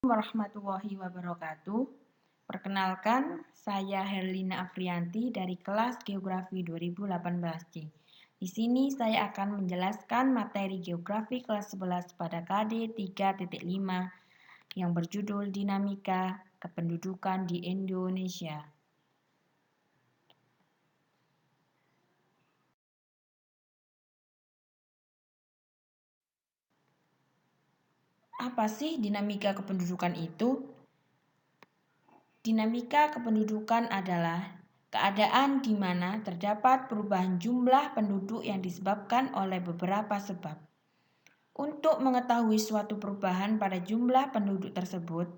Warahmatullahi wabarakatuh. Perkenalkan, saya Herlina Afrianti dari kelas Geografi 2018C. Di sini saya akan menjelaskan materi Geografi kelas 11 pada KD 3.5 yang berjudul Dinamika Kependudukan di Indonesia. Apa sih dinamika kependudukan itu? Dinamika kependudukan adalah keadaan di mana terdapat perubahan jumlah penduduk yang disebabkan oleh beberapa sebab. Untuk mengetahui suatu perubahan pada jumlah penduduk tersebut,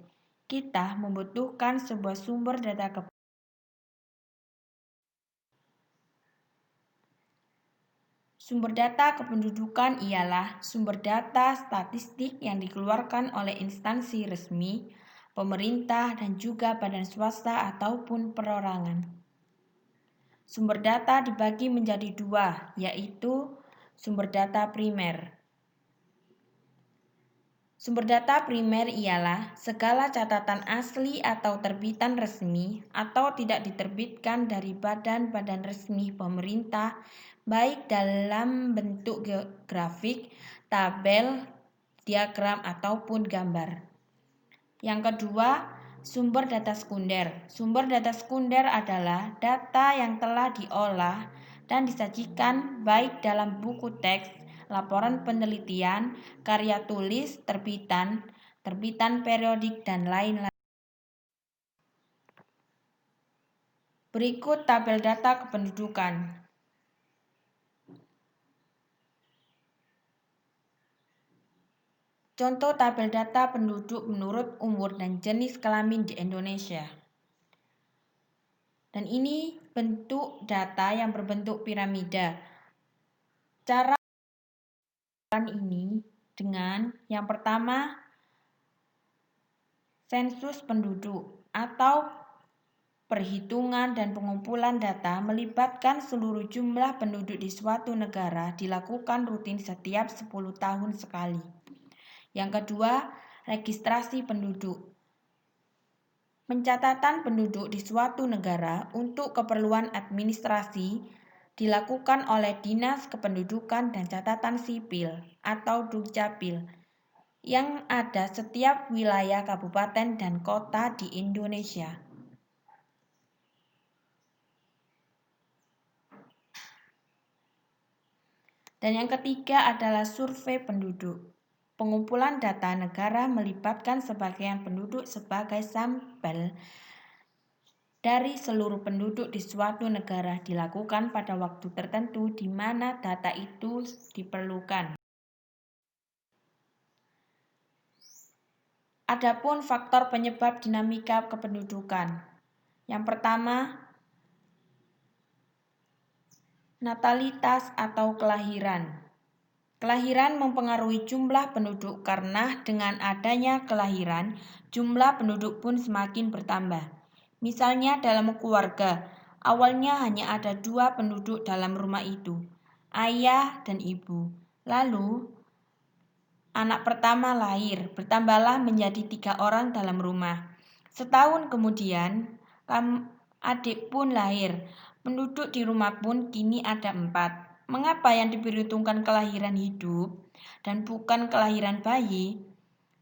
kita membutuhkan sebuah sumber data kependudukan. Sumber data kependudukan ialah sumber data statistik yang dikeluarkan oleh instansi resmi, pemerintah, dan juga badan swasta ataupun perorangan. Sumber data dibagi menjadi dua, yaitu sumber data primer. Sumber data primer ialah segala catatan asli atau terbitan resmi atau tidak diterbitkan dari badan-badan resmi pemerintah, baik dalam bentuk grafik, tabel, diagram, ataupun gambar. Yang kedua, sumber data sekunder. Sumber data sekunder adalah data yang telah diolah dan disajikan baik dalam buku teks, laporan penelitian, karya tulis, terbitan periodik, dan lain-lain. Berikut tabel data kependudukan. Contoh tabel data penduduk menurut umur dan jenis kelamin di Indonesia. Dan ini bentuk data yang berbentuk piramida. Cara ini dengan yang pertama, sensus penduduk atau perhitungan dan pengumpulan data melibatkan seluruh jumlah penduduk di suatu negara dilakukan rutin setiap 10 tahun sekali. Yang kedua, registrasi penduduk. Pencatatan penduduk di suatu negara untuk keperluan administrasi dilakukan oleh Dinas Kependudukan dan Catatan Sipil atau Dukcapil yang ada setiap wilayah kabupaten dan kota di Indonesia. Dan yang ketiga adalah survei penduduk. Pengumpulan data negara melibatkan sebagian penduduk sebagai sampel dari seluruh penduduk di suatu negara dilakukan pada waktu tertentu di mana data itu diperlukan. Adapun faktor penyebab dinamika kependudukan. Yang pertama, natalitas atau kelahiran. Kelahiran mempengaruhi jumlah penduduk karena dengan adanya kelahiran, jumlah penduduk pun semakin bertambah. Misalnya dalam keluarga, awalnya hanya ada 2 penduduk dalam rumah itu, ayah dan ibu. Lalu, anak pertama lahir, bertambahlah menjadi 3 orang dalam rumah. Setahun kemudian, adik pun lahir. Penduduk di rumah pun kini ada 4. Mengapa yang diperhitungkan kelahiran hidup dan bukan kelahiran bayi?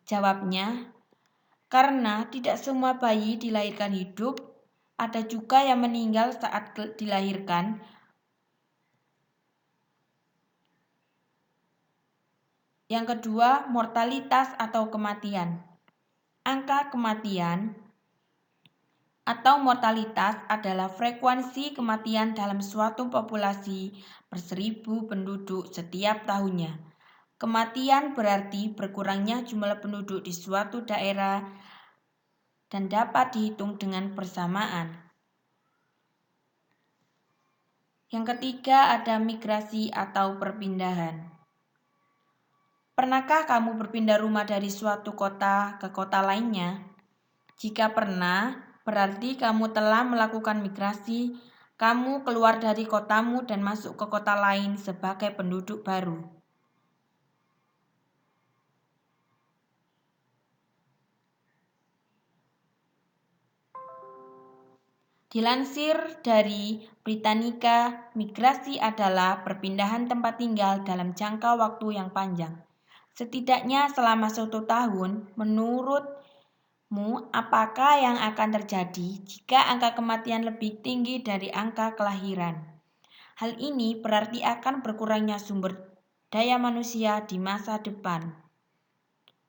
Jawabnya, karena tidak semua bayi dilahirkan hidup, ada juga yang meninggal saat dilahirkan. Yang kedua, mortalitas atau kematian. Angka kematian atau mortalitas adalah frekuensi kematian dalam suatu populasi per 1000 penduduk setiap tahunnya. Kematian berarti berkurangnya jumlah penduduk di suatu daerah dan dapat dihitung dengan persamaan. Yang ketiga ada migrasi atau perpindahan. Pernahkah kamu berpindah rumah dari suatu kota ke kota lainnya? Jika pernah, berarti kamu telah melakukan migrasi. Kamu keluar dari kotamu dan masuk ke kota lain sebagai penduduk baru. Dilansir dari Britannica, migrasi adalah perpindahan tempat tinggal dalam jangka waktu yang panjang. Setidaknya selama 1 tahun, menurutmu apakah yang akan terjadi jika angka kematian lebih tinggi dari angka kelahiran? Hal ini berarti akan berkurangnya sumber daya manusia di masa depan.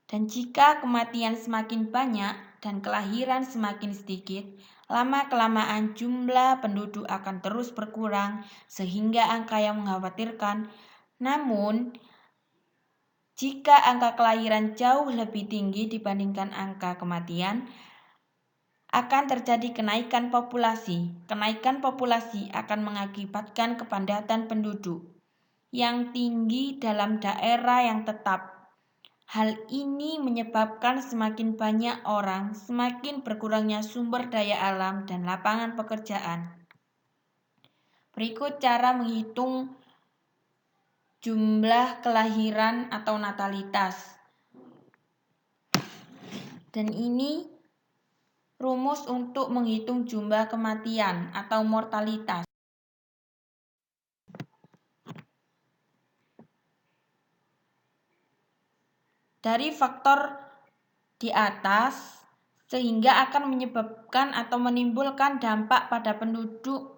Dan jika kematian semakin banyak dan kelahiran semakin sedikit, lama-kelamaan jumlah penduduk akan terus berkurang sehingga angka yang mengkhawatirkan. Namun, jika angka kelahiran jauh lebih tinggi dibandingkan angka kematian, akan terjadi kenaikan populasi. Kenaikan populasi akan mengakibatkan kepadatan penduduk yang tinggi dalam daerah yang tetap. Hal ini menyebabkan semakin banyak orang, semakin berkurangnya sumber daya alam dan lapangan pekerjaan. Berikut cara menghitung jumlah kelahiran atau natalitas. Dan ini rumus untuk menghitung jumlah kematian atau mortalitas. Dari faktor di atas, sehingga akan menyebabkan atau menimbulkan dampak pada penduduk.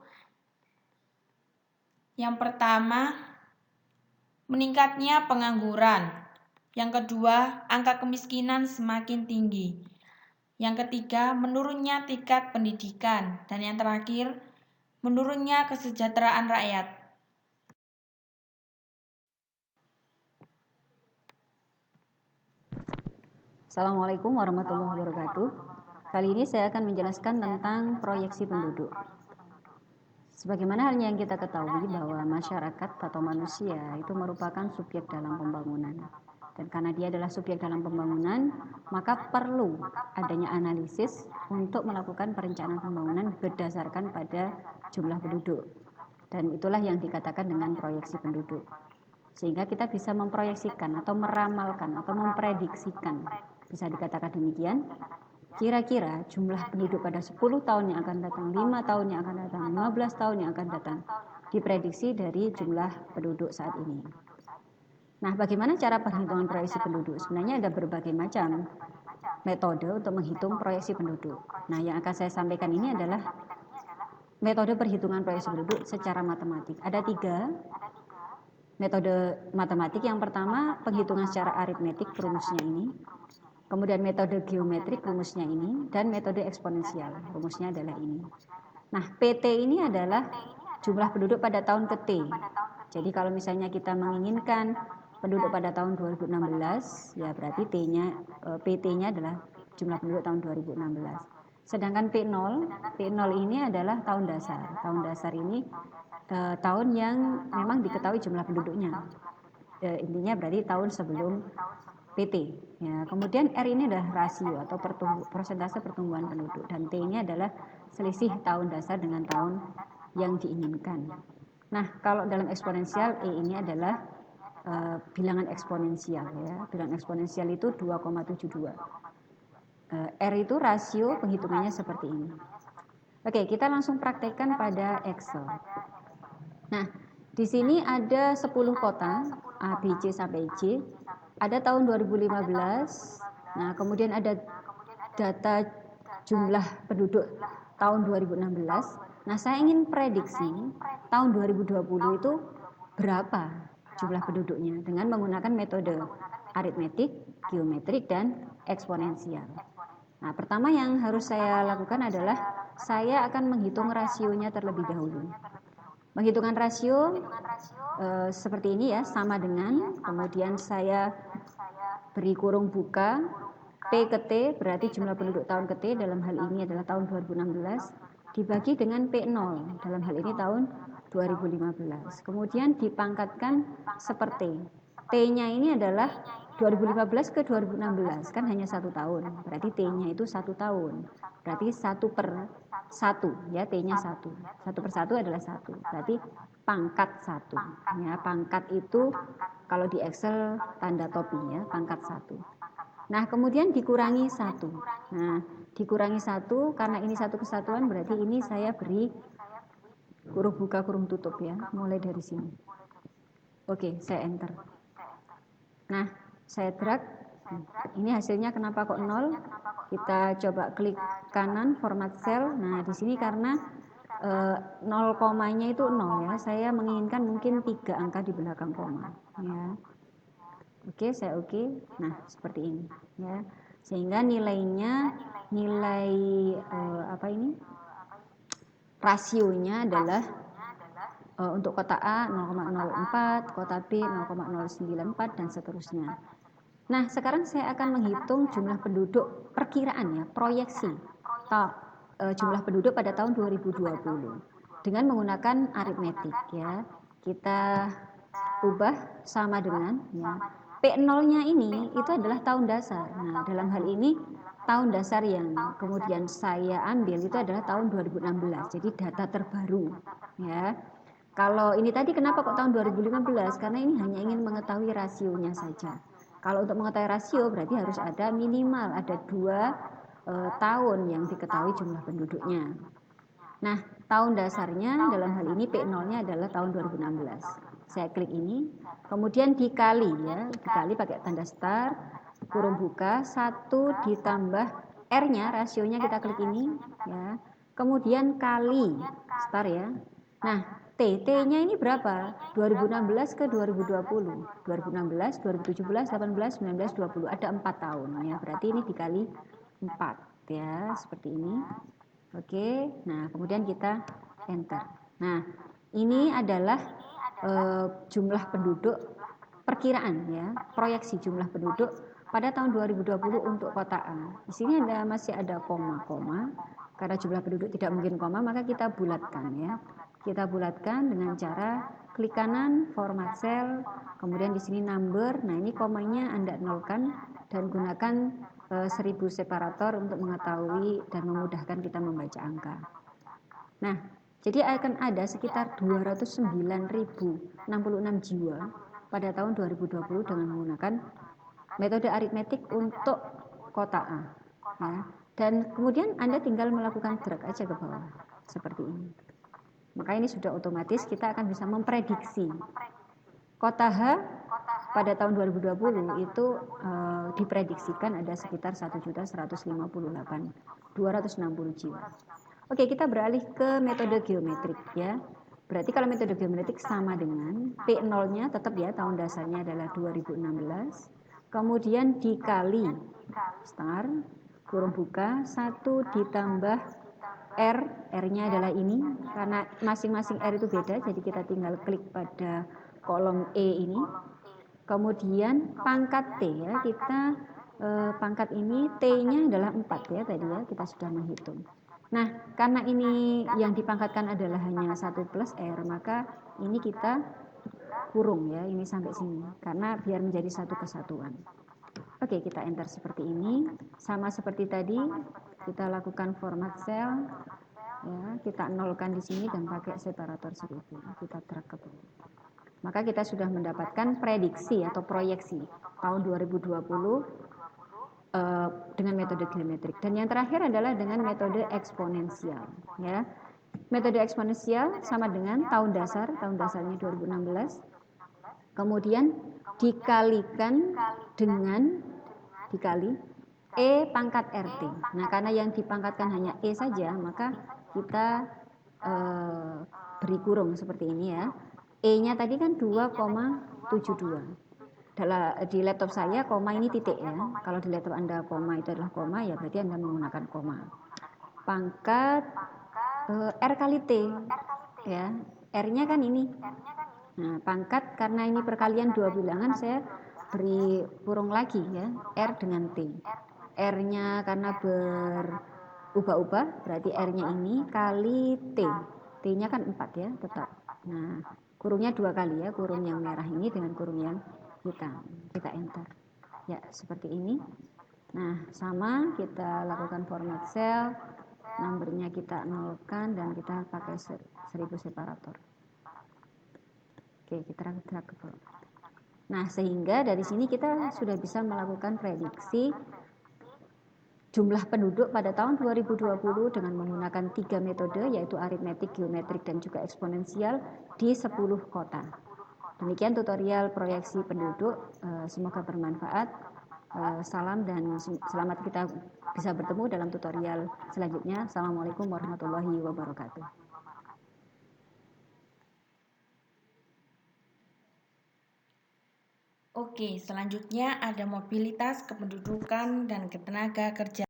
Yang pertama, meningkatnya pengangguran. Yang kedua, angka kemiskinan semakin tinggi. Yang ketiga, menurunnya tingkat pendidikan. Dan yang terakhir, menurunnya kesejahteraan rakyat. Assalamualaikum warahmatullahi wabarakatuh. Kali ini saya akan menjelaskan tentang proyeksi penduduk. Sebagaimana halnya yang kita ketahui bahwa masyarakat atau manusia itu merupakan subjek dalam pembangunan. Dan karena dia adalah subjek dalam pembangunan, maka perlu adanya analisis untuk melakukan perencanaan pembangunan berdasarkan pada jumlah penduduk. Dan itulah yang dikatakan dengan proyeksi penduduk. Sehingga kita bisa memproyeksikan atau meramalkan atau memprediksikan, bisa dikatakan demikian, kira-kira jumlah penduduk pada 10 tahun yang akan datang, 5 tahun yang akan datang, 15 tahun yang akan datang, diprediksi dari jumlah penduduk saat ini. Nah, bagaimana cara perhitungan proyeksi penduduk? Sebenarnya ada berbagai macam metode untuk menghitung proyeksi penduduk. Nah, yang akan saya sampaikan ini adalah metode perhitungan proyeksi penduduk secara matematik. Ada 3 metode matematik. Yang pertama, penghitungan secara aritmetik, rumusnya ini. Kemudian metode geometrik, rumusnya ini. Dan metode eksponensial, rumusnya adalah ini. Nah, PT ini adalah jumlah penduduk pada tahun ke T. Jadi kalau misalnya kita menginginkan penduduk pada tahun 2016, ya berarti PT-nya adalah jumlah penduduk tahun 2016. Sedangkan P0 ini adalah tahun dasar. Tahun dasar ini tahun yang memang diketahui jumlah penduduknya. Intinya berarti tahun sebelum PT. Ya, kemudian R ini adalah rasio atau persentase pertumbuhan penduduk, dan T ini adalah selisih tahun dasar dengan tahun yang diinginkan. Nah, kalau dalam eksponensial E ini adalah bilangan eksponensial, ya. Bilangan eksponensial itu 2,72. R itu rasio, penghitungannya seperti ini. Oke, kita langsung praktekkan pada Excel. Nah, di sini ada 10 kota A, B, C sampai J. Ada tahun 2015. Nah, kemudian ada data jumlah penduduk tahun 2016. Nah, saya ingin prediksi tahun 2020 itu berapa jumlah penduduknya dengan menggunakan metode aritmetik, geometrik, dan eksponensial. Nah, pertama yang harus saya lakukan adalah saya akan menghitung rasionya terlebih dahulu. Menghitungkan rasio seperti ini, ya, sama dengan, kemudian saya beri kurung buka, P ke T berarti jumlah penduduk tahun ke T, dalam hal ini adalah tahun 2016, dibagi dengan P0, dalam hal ini tahun 2015. Kemudian dipangkatkan seperti T-nya ini adalah 2015 ke 2016, kan hanya 1 tahun, berarti T-nya itu 1 tahun, berarti 1/1, ya, T-nya 1 per 1 adalah 1, berarti pangkat 1, ya. Pangkat itu kalau di Excel tanda topi, ya, pangkat 1. Nah, kemudian dikurangi 1. Nah, dikurangi 1 karena ini satu kesatuan berarti ini saya beri huruf buka kurung tutup ya, mulai dari sini. Oke, saya enter. Nah, saya drag. Ini hasilnya kenapa kok 0? Kita coba klik kanan format cell. Nah, di sini karena 0 komanya itu 0 ya. Saya menginginkan mungkin 3 angka di belakang koma ya. Oke, saya oke. Nah, seperti ini ya. Sehingga nilainya nilai apa ini? Rasionya adalah untuk kota A 0,04, kota B 0,094 dan seterusnya. Nah, sekarang saya akan menghitung jumlah penduduk perkiraan ya, proyeksi jumlah penduduk pada tahun 2020 dengan menggunakan aritmetik ya. Kita ubah sama dengan ya. P0-nya ini itu adalah tahun dasar. Nah, dalam hal ini tahun dasar yang kemudian saya ambil itu adalah tahun 2016. Jadi data terbaru ya. Kalau ini tadi kenapa kok tahun 2015? Karena ini hanya ingin mengetahui rasionya saja. Kalau untuk mengetahui rasio berarti harus ada minimal ada 2 tahun yang diketahui jumlah penduduknya. Nah, tahun dasarnya dalam hal ini P0-nya adalah tahun 2016. Saya klik ini, kemudian dikali ya, dikali pakai tanda star, kurung buka, 1 ditambah R-nya, rasionya kita klik ini ya. Kemudian kali star ya. Nah, T-nya ini berapa? 2016 ke 2020. 2016, 2017, 18, 19, 20. Ada 4 tahun ya. Berarti ini dikali 4 ya, seperti ini. Oke, nah kemudian kita enter. Nah, ini adalah jumlah penduduk perkiraan ya, proyeksi jumlah penduduk pada tahun 2020 untuk kota A. Di sini masih ada koma-koma. Karena jumlah penduduk tidak mungkin koma, maka kita bulatkan ya. Kita bulatkan dengan cara klik kanan format cell, kemudian di sini number. Nah, ini komanya Anda nolkan dan gunakan 1000 separator untuk mengetahui dan memudahkan kita membaca angka. Nah, jadi akan ada sekitar 209.066 jiwa pada tahun 2020 dengan menggunakan metode aritmetik untuk kota A. Ya. Dan kemudian Anda tinggal melakukan drag aja ke bawah, seperti ini. Maka ini sudah otomatis kita akan bisa memprediksi. Kota H pada tahun 2020 itu diprediksikan ada sekitar 1.158.260 jiwa. Oke, kita beralih ke metode geometrik ya. Berarti kalau metode geometrik sama dengan P0-nya tetap ya, tahun dasarnya adalah 2016. Kemudian dikali star, kurung buka, 1 ditambah R, R-nya adalah ini. Karena masing-masing R itu beda, jadi kita tinggal klik pada kolom E ini. Kemudian pangkat T ya, kita pangkat ini T-nya adalah 4 ya tadi ya, kita sudah menghitung. Nah, karena ini yang dipangkatkan adalah hanya 1 plus R, maka ini kita kurung ya, ini sampai sini. Karena biar menjadi satu kesatuan. Oke, kita enter seperti ini. Sama seperti tadi, kita lakukan format cell. Ya, kita nolkan di sini dan pakai separator 1000. Kita drag ke bawah. Maka kita sudah mendapatkan prediksi atau proyeksi tahun 2020 dengan metode geometrik. Dan yang terakhir adalah dengan metode eksponensial. Ya. Metode eksponensial sama dengan tahun dasarnya 2016. Kemudian dikalikan dengan dikali E pangkat RT. Nah, karena yang dipangkatkan hanya E saja, maka kita beri kurung seperti ini ya. E-nya tadi kan 2,72. Di laptop saya koma ini titik ya. Kalau di laptop Anda koma itu adalah koma, ya berarti Anda menggunakan koma. Pangkat R kali T ya. R-nya kan ini. Nah, pangkat karena ini perkalian 2 bilangan, saya beri kurung lagi ya, R dengan T. R-nya karena berubah-ubah, berarti R-nya ini kali T. T-nya kan 4 ya, tetap. Nah, kurungnya 2 kali ya, kurung yang merah ini dengan kurung yang hitam. Kita enter. Ya, seperti ini. Nah, sama kita lakukan format cell, numbernya kita nolkan dan kita pakai 1000 separator. Oke, kita drag ke bawah. Nah, sehingga dari sini kita sudah bisa melakukan prediksi jumlah penduduk pada tahun 2020 dengan menggunakan 3 metode, yaitu aritmetik, geometrik, dan juga eksponensial di 10 kota. Demikian tutorial proyeksi penduduk, semoga bermanfaat. Salam dan selamat kita bisa bertemu dalam tutorial selanjutnya. Assalamualaikum warahmatullahi wabarakatuh. Oke, selanjutnya ada mobilitas, kependudukan, dan ketenaga kerjaan.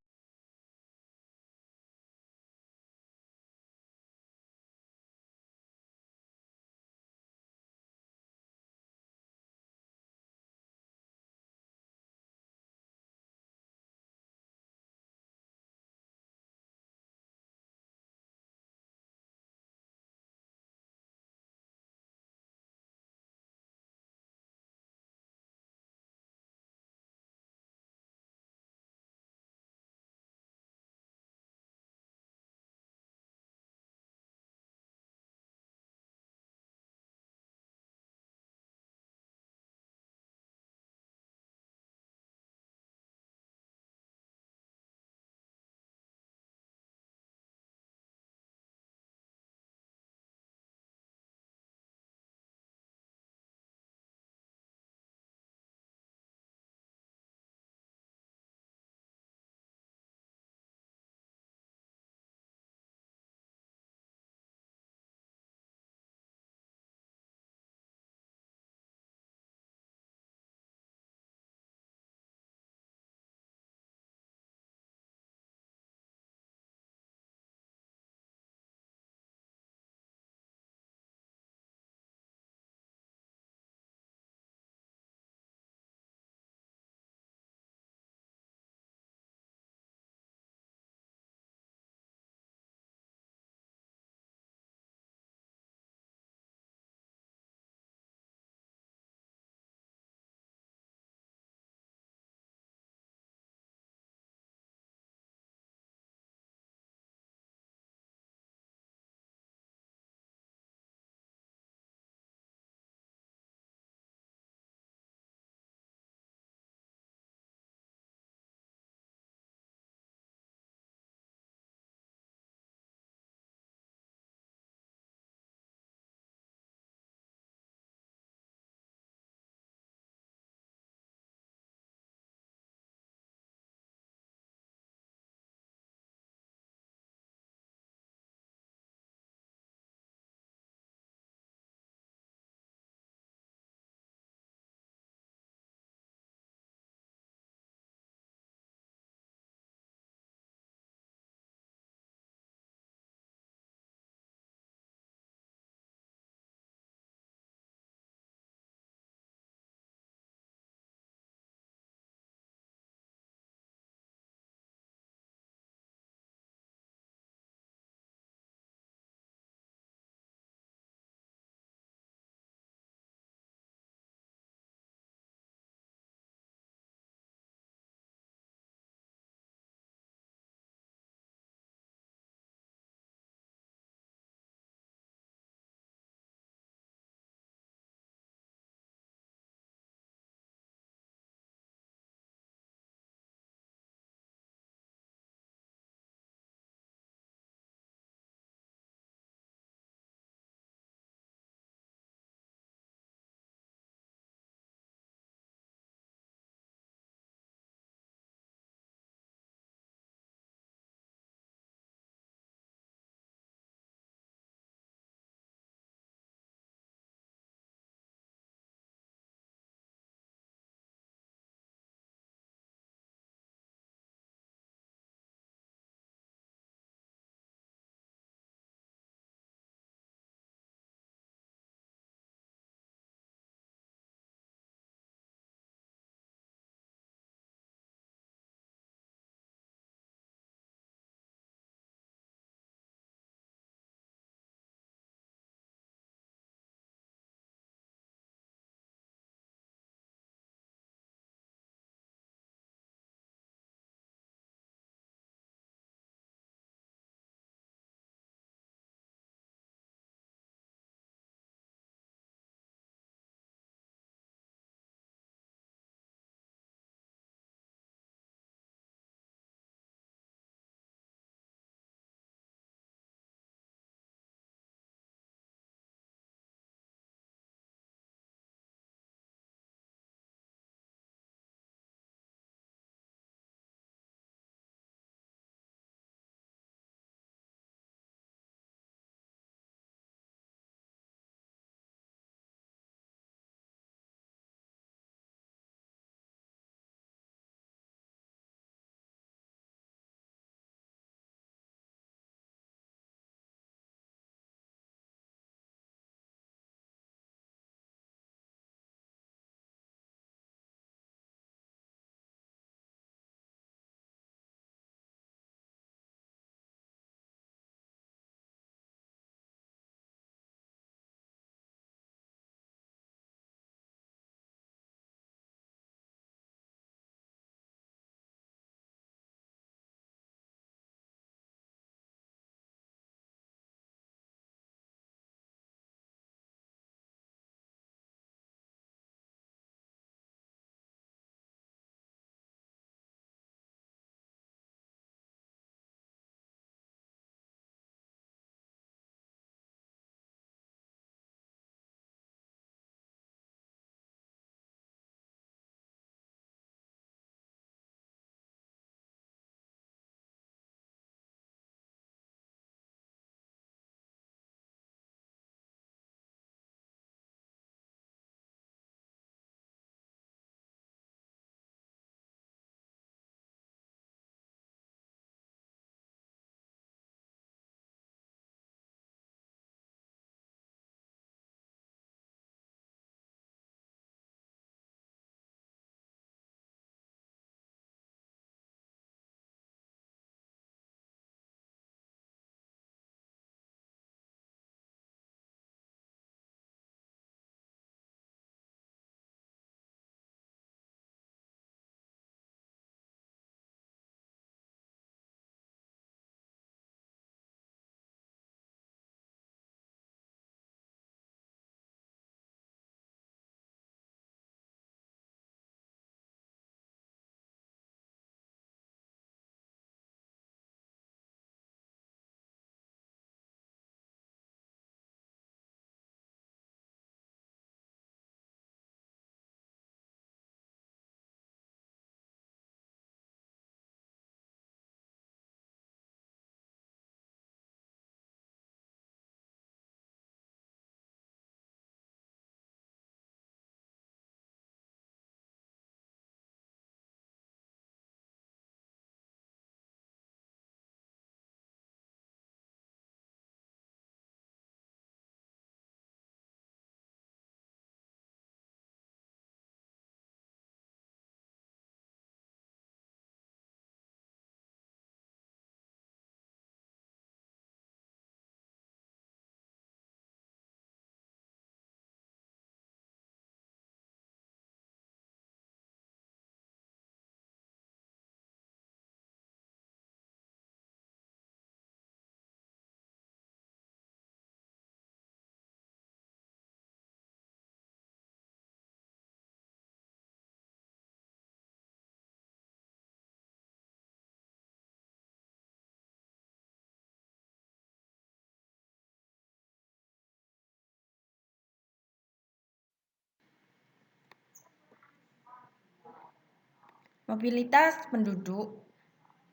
Mobilitas penduduk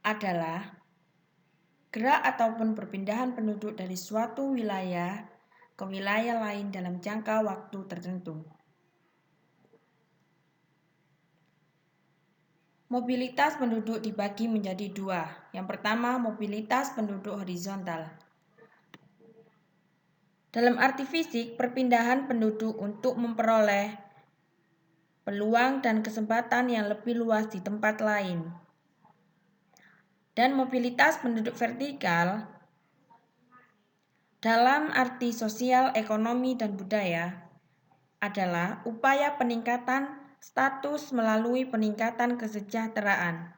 adalah gerak ataupun perpindahan penduduk dari suatu wilayah ke wilayah lain dalam jangka waktu tertentu. Mobilitas penduduk dibagi menjadi dua. Yang pertama, mobilitas penduduk horizontal. Dalam arti fisik, perpindahan penduduk untuk memperoleh peluang dan kesempatan yang lebih luas di tempat lain. Dan mobilitas penduduk vertikal dalam arti sosial, ekonomi, dan budaya adalah upaya peningkatan status melalui peningkatan kesejahteraan.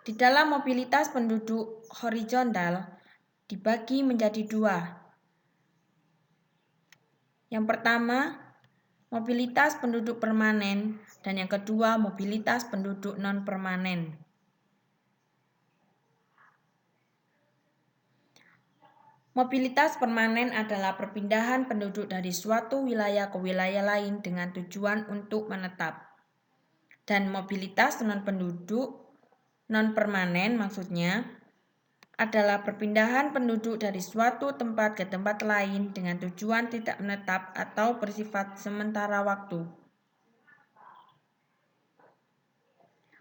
Di dalam mobilitas penduduk horizontal dibagi menjadi dua. Yang pertama, mobilitas penduduk permanen, dan yang kedua, mobilitas penduduk non-permanen. Mobilitas permanen adalah perpindahan penduduk dari suatu wilayah ke wilayah lain dengan tujuan untuk menetap. Dan mobilitas non-permanen maksudnya adalah perpindahan penduduk dari suatu tempat ke tempat lain dengan tujuan tidak menetap atau bersifat sementara waktu.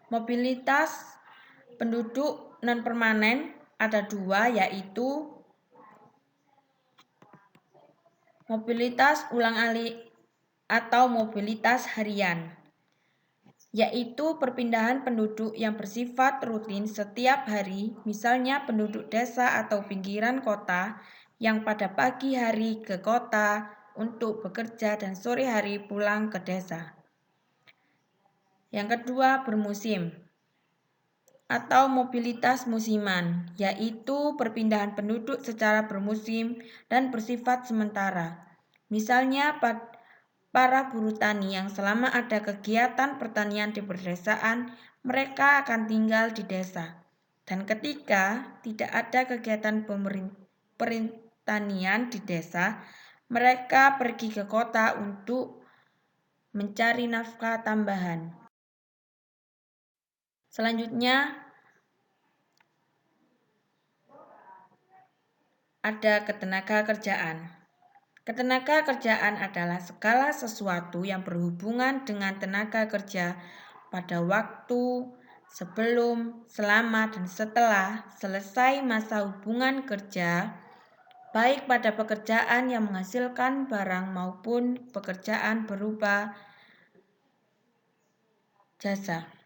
Mobilitas penduduk non-permanen ada dua, yaitu mobilitas ulang-alik atau mobilitas harian, yaitu perpindahan penduduk yang bersifat rutin setiap hari, misalnya penduduk desa atau pinggiran kota yang pada pagi hari ke kota untuk bekerja dan sore hari pulang ke desa. Yang kedua, bermusim atau mobilitas musiman, yaitu perpindahan penduduk secara bermusim dan bersifat sementara. Misalnya para buruh tani yang selama ada kegiatan pertanian di pedesaan, mereka akan tinggal di desa. Dan ketika tidak ada kegiatan pertanian di desa, mereka pergi ke kota untuk mencari nafkah tambahan. Selanjutnya ada ketenaga kerjaan. Ketenaga kerjaan adalah segala sesuatu yang berhubungan dengan tenaga kerja pada waktu sebelum, selama, dan setelah selesai masa hubungan kerja, baik pada pekerjaan yang menghasilkan barang maupun pekerjaan berupa jasa.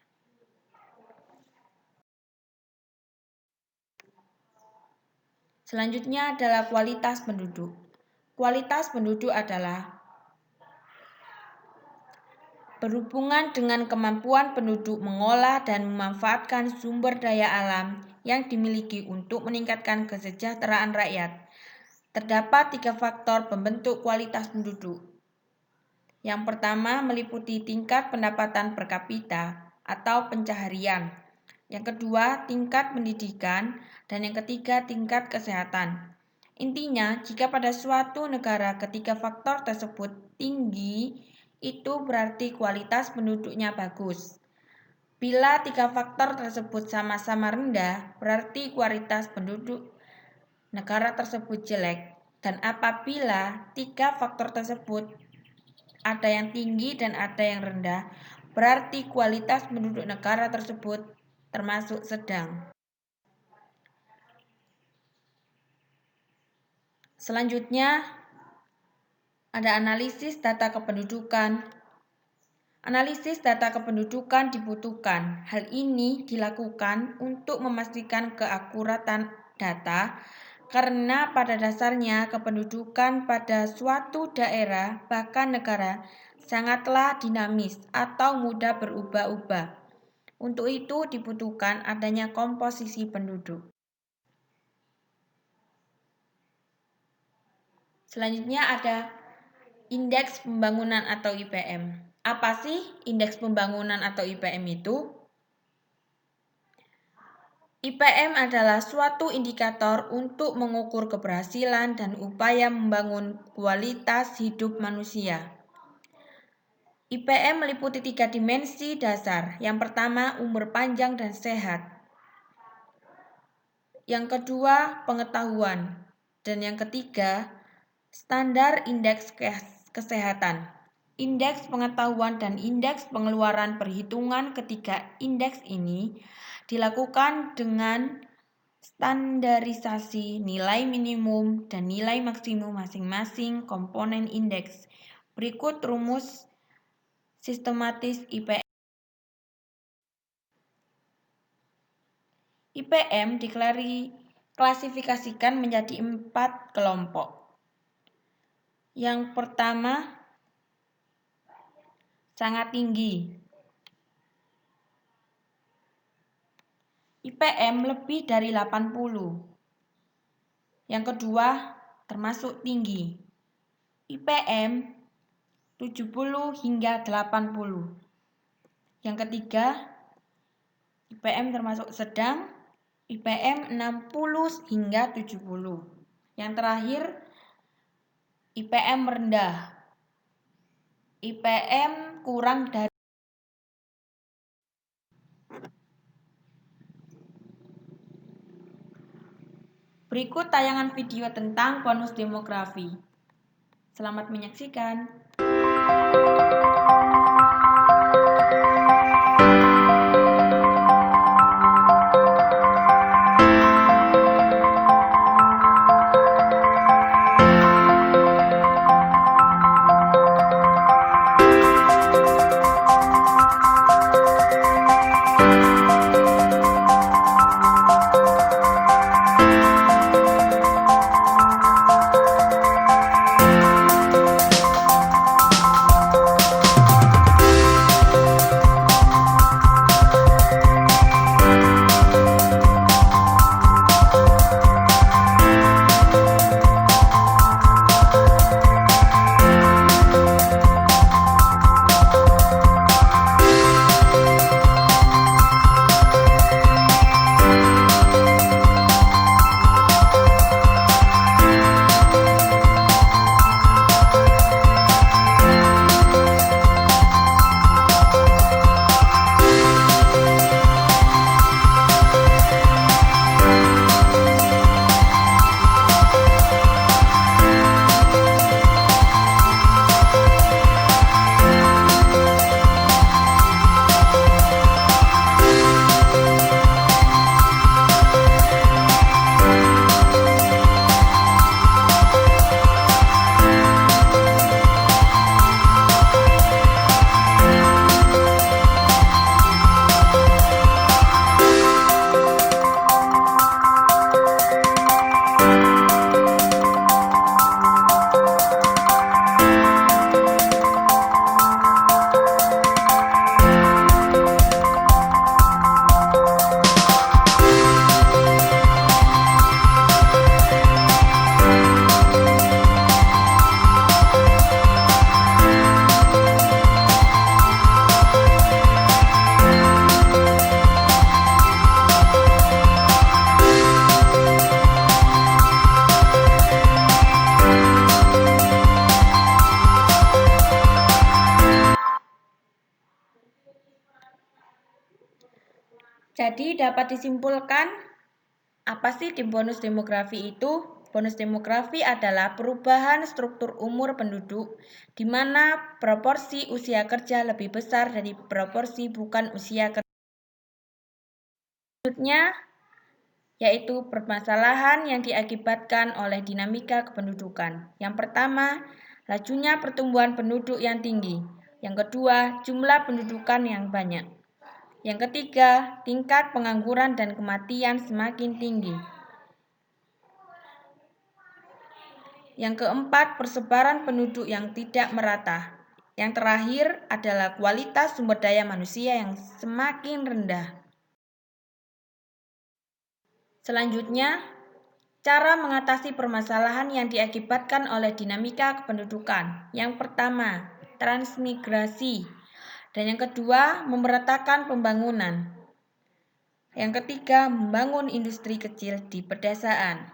Selanjutnya adalah kualitas penduduk. Kualitas penduduk adalah berhubungan dengan kemampuan penduduk mengolah dan memanfaatkan sumber daya alam yang dimiliki untuk meningkatkan kesejahteraan rakyat. Terdapat 3 faktor pembentuk kualitas penduduk. Yang pertama meliputi tingkat pendapatan per kapita atau pencaharian. Yang kedua, tingkat pendidikan, dan yang ketiga, tingkat kesehatan. Intinya, jika pada suatu negara ketiga faktor tersebut tinggi, itu berarti kualitas penduduknya bagus. Bila 3 faktor tersebut sama-sama rendah, berarti kualitas penduduk negara tersebut jelek. Dan apabila 3 faktor tersebut ada yang tinggi dan ada yang rendah, berarti kualitas penduduk negara tersebut termasuk sedang. Selanjutnya ada analisis data kependudukan. Analisis data kependudukan dibutuhkan. Hal ini dilakukan untuk memastikan keakuratan data karena pada dasarnya kependudukan pada suatu daerah bahkan negara sangatlah dinamis atau mudah berubah-ubah. Untuk itu dibutuhkan adanya komposisi penduduk. Selanjutnya ada indeks pembangunan atau IPM. Apa sih indeks pembangunan atau IPM itu? IPM adalah suatu indikator untuk mengukur keberhasilan dan upaya membangun kualitas hidup manusia. IPM meliputi 3 dimensi dasar. Yang pertama, umur panjang dan sehat. Yang kedua, pengetahuan. Dan yang ketiga, standar indeks kesehatan. Indeks pengetahuan dan indeks pengeluaran perhitungan ketiga indeks ini dilakukan dengan standarisasi nilai minimum dan nilai maksimum masing-masing komponen indeks. Berikut rumus sistematis IPM. IPM diklasifikasikan menjadi 4 kelompok. Yang pertama, sangat tinggi. IPM lebih dari 80. Yang kedua, termasuk tinggi. IPM 70 hingga 80. Yang ketiga, IPM termasuk sedang. IPM 60 hingga 70. Yang terakhir, IPM rendah. IPM kurang dari. Berikut tayangan video tentang bonus demografi. Selamat menyaksikan. Jadi dapat disimpulkan, apa sih di bonus demografi itu? Bonus demografi adalah perubahan struktur umur penduduk di mana proporsi usia kerja lebih besar dari proporsi bukan usia kerja. Selanjutnya, yaitu permasalahan yang diakibatkan oleh dinamika kependudukan. Yang pertama, lajunya pertumbuhan penduduk yang tinggi. Yang kedua, jumlah pendudukan yang banyak. Yang ketiga, tingkat pengangguran dan kematian semakin tinggi. Yang keempat, persebaran penduduk yang tidak merata. Yang terakhir adalah kualitas sumber daya manusia yang semakin rendah. Selanjutnya, cara mengatasi permasalahan yang diakibatkan oleh dinamika kependudukan. Yang pertama, transmigrasi. Dan yang kedua, memeratakan pembangunan. Yang ketiga, membangun industri kecil di pedesaan.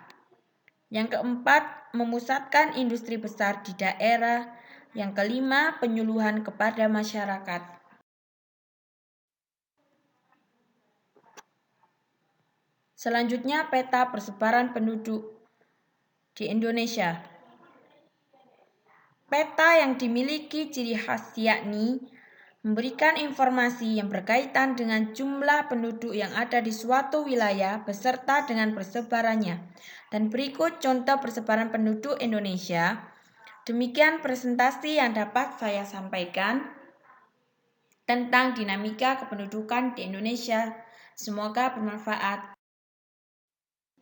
Yang keempat, memusatkan industri besar di daerah. Yang kelima, penyuluhan kepada masyarakat. Selanjutnya, peta persebaran penduduk di Indonesia. Peta yang dimiliki ciri khas yakni memberikan informasi yang berkaitan dengan jumlah penduduk yang ada di suatu wilayah beserta dengan persebarannya. Dan berikut contoh persebaran penduduk Indonesia. Demikian presentasi yang dapat saya sampaikan tentang dinamika kependudukan di Indonesia. Semoga bermanfaat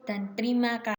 dan terima kasih.